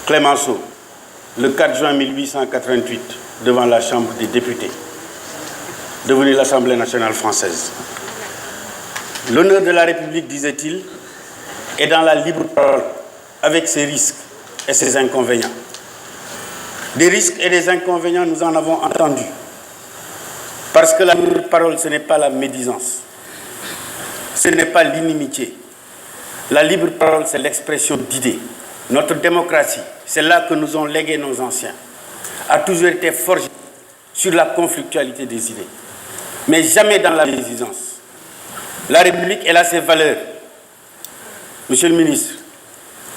Clémenceau, le 4 juin 1888, devant la Chambre des députés, devenue l'Assemblée nationale française. L'honneur de la République, disait-il, est dans la libre parole, avec ses risques et ses inconvénients. Des risques et des inconvénients, nous en avons entendu. Parce que la libre parole, ce n'est pas la médisance, ce n'est pas l'inimitié. La libre parole, c'est l'expression d'idées. Notre démocratie, c'est là que nous ont légué nos anciens, a toujours été forgée sur la conflictualité des idées, mais jamais dans la médisance. La République, elle a ses valeurs. Monsieur le ministre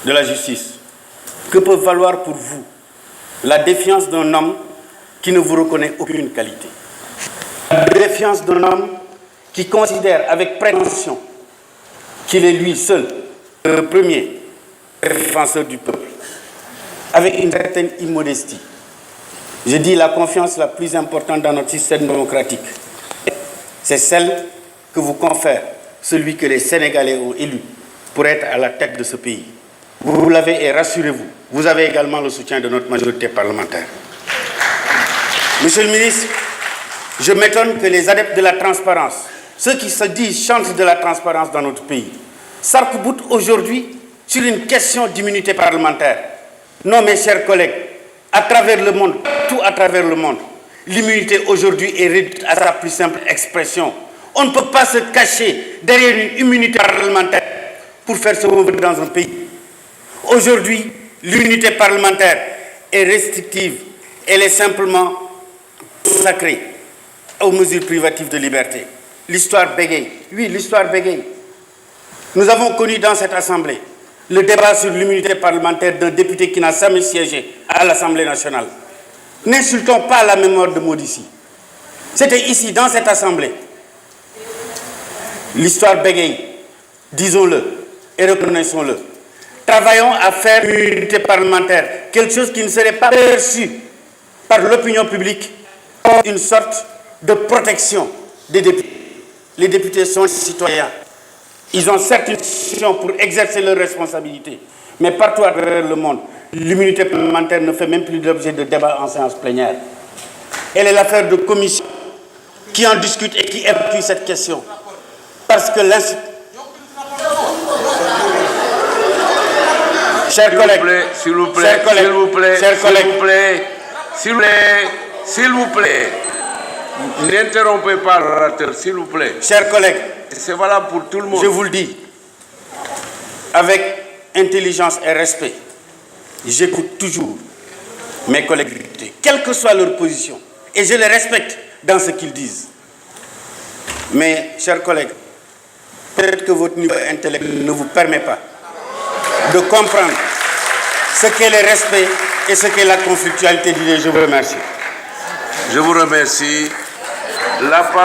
de la Justice, que peut valoir pour vous la défiance d'un homme qui ne vous reconnaît aucune qualité? La défiance d'un homme qui considère avec prétention qu'il est lui seul le premier défenseur du peuple, avec une certaine immodestie. Je dis la confiance la plus importante dans notre système démocratique, c'est celle que vous confère celui que les Sénégalais ont élu pour être à la tête de ce pays. Vous l'avez et rassurez-vous, vous avez également le soutien de notre majorité parlementaire. Monsieur le ministre, je m'étonne que les adeptes de la transparence, ceux qui se disent chantent de la transparence dans notre pays, s'arc-boutent aujourd'hui sur une question d'immunité parlementaire. Non, mes chers collègues, à travers le monde, tout à travers le monde, l'immunité aujourd'hui est réduite à sa plus simple expression. On ne peut pas se cacher derrière une immunité parlementaire pour faire ce qu'on veut dans un pays. Aujourd'hui, l'immunité parlementaire est restrictive. Elle est simplement consacrée aux mesures privatives de liberté. L'histoire bégaye. Oui, l'histoire bégaye. Nous avons connu dans cette Assemblée le débat sur l'immunité parlementaire d'un député qui n'a jamais siégé à l'Assemblée nationale. N'insultons pas la mémoire de Modici. C'était ici, dans cette Assemblée. L'histoire bégaye, disons-le et reconnaissons-le. Travaillons à faire une unité parlementaire, quelque chose qui ne serait pas perçu par l'opinion publique comme une sorte de protection des députés. Les députés sont citoyens. Ils ont certes une mission pour exercer leurs responsabilités, mais partout à travers le monde, l'immunité parlementaire ne fait même plus l'objet de débats en séance plénière. Elle est l'affaire de commissions qui en discutent et qui évacuent cette question. Parce que l'institution... Chers collègues, s'il vous plaît, s'il vous plaît, s'il vous plaît, n'interrompez pas l'orateur, s'il vous plaît. Chers collègues, c'est valable pour tout le monde. Je vous le dis, avec intelligence et respect, j'écoute toujours mes collègues députés, quelle que soit leur position, et je les respecte dans ce qu'ils disent. Mais, chers collègues, peut-être que votre niveau intellectuel ne vous permet pas de comprendre ce qu'est le respect et ce qu'est la conflictualité d'idées. Je vous remercie. Je vous remercie.